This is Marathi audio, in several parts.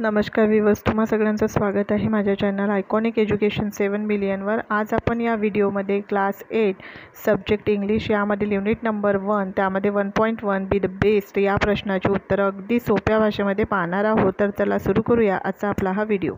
नमस्कार व्ह्यूअर्स, तुम्हा सगळ्यांचं स्वागत आहे माझ्या चॅनल आयकॉनिक एज्युकेशन 7 बिलियनवर। आज आपण या व्हिडिओमध्ये क्लास 8 सब्जेक्ट इंग्लिश यामधील युनिट नंबर 1 त्यामध्ये 1.1 बी द बेस्ट या प्रश्नाची उत्तरं अगदी सोप्या भाषेमध्ये पाहणार आहोत। तर चला सुरू करूया आजचा आपला हा video.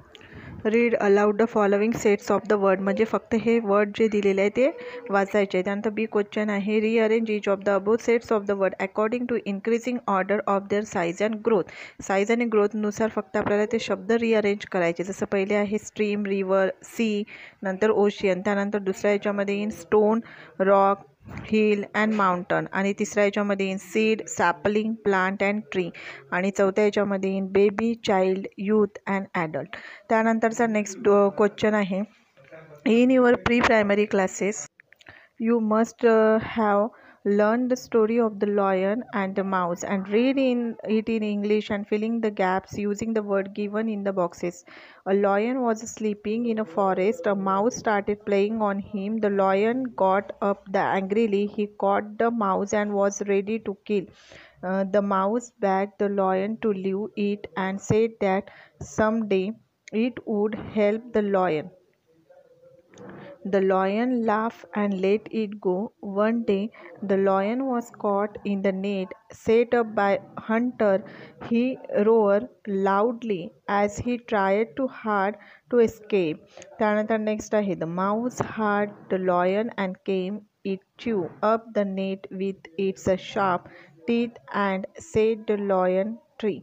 Read aloud the following sets of the word, म्हणजे फक्त हे वर्ड जे दिलेले आहे ते वाचायचे। त्यानंतर बी क्वेश्चन आहे, rearrange each of the above sets of the word according to increasing order of their size and growth. Size आणि ग्रोथनुसार फक्त आपल्याला ते शब्द रिअरेंज करायचे। जसं पहिले आहे स्ट्रीम, रिवर, सी, नंतर ओशियन, त्यानंतर दुसऱ्या याच्यामध्ये in stone, rock, hill and mountain, आणि तिसऱ्या याच्यामध्ये in seed, sapling, plant and tree, आणि चौथ्या याच्यामध्ये in baby, child, youth and adult. त्यानंतरचा नेक्स्ट क्वेश्चन आहे, in your pre primary classes you must have learned the story of the lion and the mouse and read it in English and filling the gaps using the word given in the boxes. A lion was sleeping in a forest. A mouse started playing on him. The lion got up angrily. He caught the mouse and was ready to kill. The mouse begged the lion to leave it and said that someday it would help the lion. The lion laughed and let it go. One day, the lion was caught in the net set up by a hunter. He roared loudly as he tried too hard to escape. त्यानंतर next आहे, the mouse heard the lion and came. It chewed up the net with its sharp teeth and set the lion free.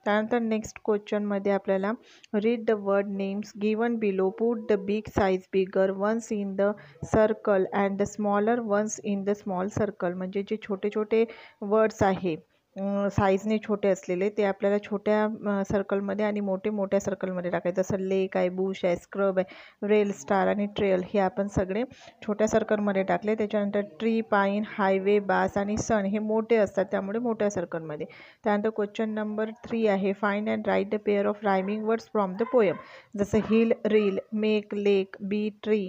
त्यानंतर नेक्स्ट क्वेश्चनमध्ये आपल्याला read the word names given below, put the big size bigger ones in the circle and the smaller ones in the small circle, म्हणजे जे छोटे छोटे वर्ड्स आहे साईजने छोटे असलेले ते आपल्याला छोट्या सर्कलमध्ये आणि मोठ्या सर्कलमध्ये टाकायचं। जसं लेक आहे, बुश आहे, स्क्रब आहे, रेल, स्टार आणि ट्रेल हे आपण सगळे छोट्या सर्कलमध्ये टाकले। त्याच्यानंतर ट्री, पाईन, हायवे, बास आणि सन हे मोठे असतात त्यामुळे मोठ्या सर्कलमध्ये। त्यानंतर क्वेश्चन नंबर 3 आहे, find and write the pair of rhyming words from the poem. जसं हिल, रील, मेक, लेक, बी, ट्री,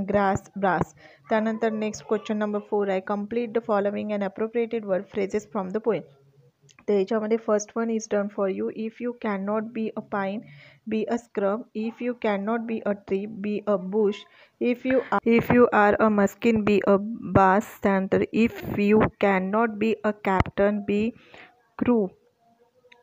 ग्रास, ब्रास। त्यानंतर नेक्स्ट क्वेश्चन नंबर 4 आहे, complete the following and appropriated word phrases from the poem. तर याच्यामध्ये first one is done for you, if you can not be a pine be a scrub, if you can not be a tree be a bush, if you R a muskie be a bass. त्यानंतर if you can not be a captain be crew,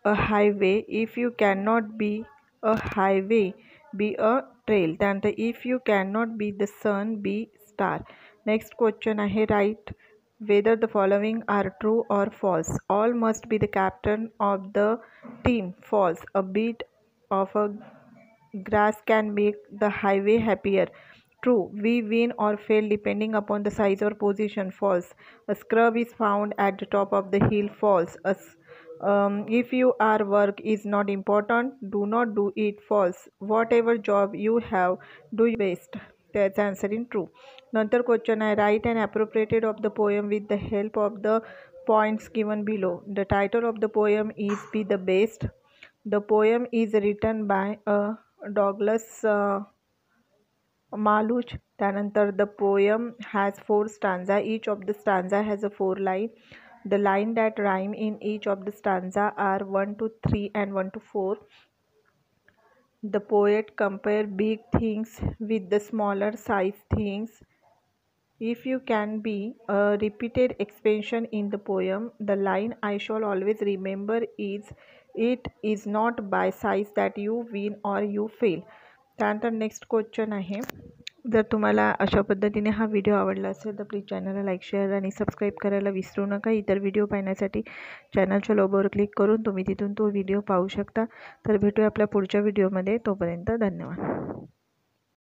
a highway, if you can not be a highway be a trail. त्यानंतर if you can not be the sun be star. Next question आहे, right whether the following are true or false. All must be the captain of the team. False. A bit of a grass can make the highway happier. True. We win or fail depending upon the size or position. False. A scrub is found at the top of the hill. False. If your work is not important, do not do it. False. Whatever job you have, do your best. That's answer in true. नंतर क्वेश्चन आहे, right and appropriated of the poem with the help of the points given below. The title of the poem is be the best. The poem is written by Douglas Malloch. त्यानंतर the poem has 4 stanza, each of the stanza has a 4 line. The line that rhyme in each of the stanza are 1 to 3 and 1 to 4. The poet compare big things with the smaller size things. If you can be a repeated expansion in the poem, the line I shall always remember is, it is not by size that you win or you fail. त्यानंतर नेक्स्ट क्वेश्चन आहे, जर तुम्हाला अशा पद्धतीने हा व्हिडिओ आवडला असेल तर प्लीज चॅनलला लाईक, शेअर आणि सबस्क्राईब करायला विसरू नका। इतर व्हिडिओ पाहण्यासाठी चॅनलच्या लोगोवर क्लिक करून तुम्ही तिथून तो व्हिडिओ पाहू शकता। तर भेटूया आपल्या पुढच्या व्हिडिओमध्ये, तोपर्यंत धन्यवाद।